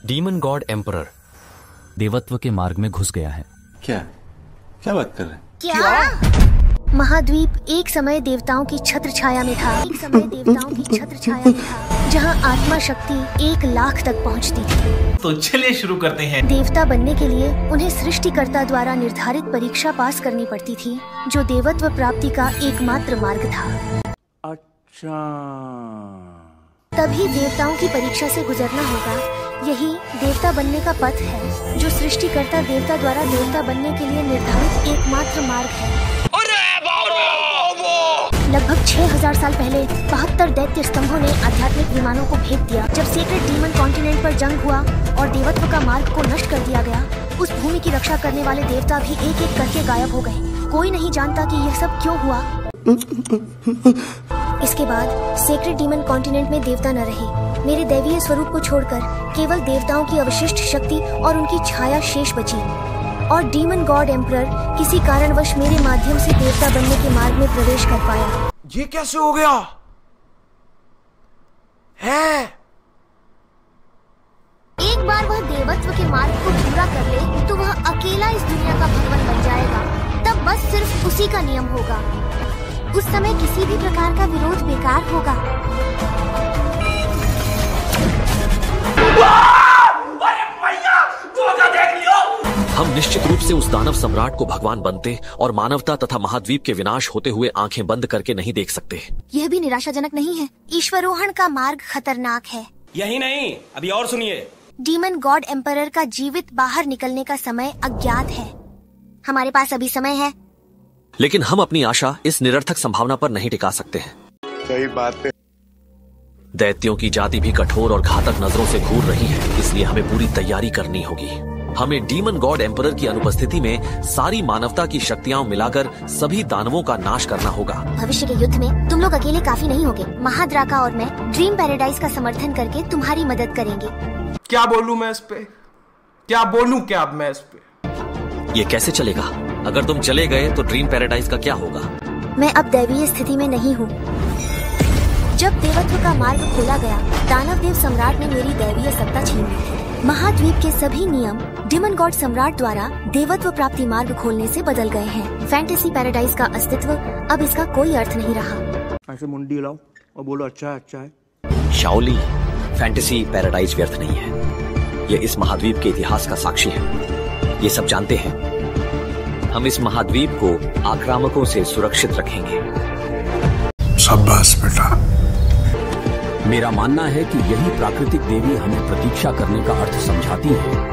Demon God emperor देवत्व के मार्ग में घुस गया है। क्या क्या बात कर रहे हैं? क्या? महाद्वीप एक समय देवताओं की छत्र छाया में था। एक समय देवताओं की छत्र छाया में था, जहाँ आत्मा शक्ति 1 लाख तक पहुँचती थी। तो चलिए शुरू करते हैं। देवता बनने के लिए उन्हें सृष्टिकर्ता द्वारा निर्धारित परीक्षा पास करनी पड़ती थी, जो देवत्व प्राप्ति का एकमात्र मार्ग था। अच्छा, तभी देवताओं की परीक्षा से गुजरना होगा। यही देवता बनने का पथ है, जो सृष्टिकर्ता देवता द्वारा देवता बनने के लिए निर्धारित एकमात्र मार्ग है। लगभग 6000 साल पहले 72 दैत्य स्तंभों ने आध्यात्मिक विमानों को भेद दिया। जब सेक्रेड डीमन कॉन्टिनेंट पर जंग हुआ और देवत्व का मार्ग को नष्ट कर दिया गया, उस भूमि की रक्षा करने वाले देवता भी एक एक करके गायब हो गए। कोई नहीं जानता कि यह सब क्यों हुआ। इसके बाद सेक्रेड डीमन कॉन्टिनेंट में देवता न रहे। मेरे दैवीय स्वरूप को छोड़कर केवल देवताओं की अवशिष्ट शक्ति और उनकी छाया शेष बची, और डीमन गॉड एम्परर किसी कारणवश मेरे माध्यम से देवता बनने के मार्ग में प्रवेश कर पाया। ये कैसे हो गया है? एक बार वह देवत्व के मार्ग को पूरा कर ले तो वह अकेला इस दुनिया का भगवान बन जाएगा। तब बस सिर्फ उसी का नियम होगा। उस समय किसी भी प्रकार का विरोध बेकार होगा। हम निश्चित रूप से उस दानव सम्राट को भगवान बनते और मानवता तथा महाद्वीप के विनाश होते हुए आंखें बंद करके नहीं देख सकते। यह भी निराशाजनक नहीं है। ईश्वरोहण का मार्ग खतरनाक है। यही नहीं, अभी और सुनिए। डीमन गॉड एम्परर का जीवित बाहर निकलने का समय अज्ञात है। हमारे पास अभी समय है, लेकिन हम अपनी आशा इस निरर्थक संभावना पर नहीं टिका सकते हैं। सही बात है। दैत्यों की जाति भी कठोर और घातक नजरों से घूर रही है, इसलिए हमें पूरी तैयारी करनी होगी। हमें डीमन गॉड एम्परर की अनुपस्थिति में सारी मानवता की शक्तियां मिलाकर सभी दानवों का नाश करना होगा। भविष्य के युद्ध में तुम लोग अकेले काफी नहीं होगे। महाद्राका और मैं ड्रीम पैराडाइज का समर्थन करके तुम्हारी मदद करेंगे। क्या बोलूं मैं इस पे? क्या बोलूं क्या अब मैं इस पे? ये कैसे चलेगा? अगर तुम चले गए तो ड्रीम पैराडाइज का क्या होगा? मैं अब दैवीय स्थिति में नहीं हूँ। जब देवत्व का मार्ग खोला गया, दानव देव सम्राट ने मेरी दैवीय सत्ता छीन ली थी। महाद्वीप के सभी नियम डीमन गॉड सम्राट द्वारा देवत्व प्राप्ति मार्ग खोलने से बदल गए हैं। फैंटेसी पैराडाइज का अस्तित्व अब इसका कोई अर्थ नहीं रहा। ऐसे मुंडी हिलाओ और बोलो अच्छा है, अच्छा है। शाओली, फैंटेसी पैराडाइज व्यर्थ नहीं है। ये इस महाद्वीप के इतिहास का साक्षी है। ये सब जानते हैं। हम इस महाद्वीप को आक्रामकों से सुरक्षित रखेंगे। शाबाश बेटा। मेरा मानना है कि यही प्राकृतिक देवी हमें प्रतीक्षा करने का अर्थ समझाती है।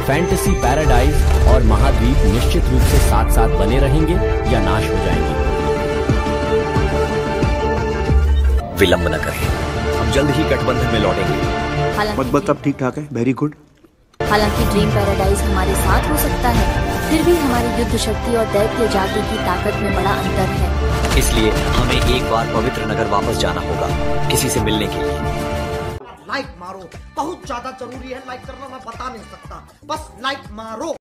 फैंटेसी पैराडाइज और महाद्वीप निश्चित रूप से साथ साथ बने रहेंगे या नाश हो जाएंगे। विलंब न करें, हम जल्द ही गठबंधन में लौटेंगे। मत अब ठीक ठाक है। Very good. हालांकि ड्रीम पैराडाइज हमारे साथ हो सकता है, फिर भी हमारी युद्ध शक्ति और दैत्य जाति की ताकत में बड़ा अंतर है। इसलिए हमें एक बार पवित्र नगर वापस जाना होगा, किसी से मिलने के लिए। लाइक मारो, बहुत ज्यादा जरूरी है लाइक करना, मैं बता नहीं सकता। बस लाइक मारो।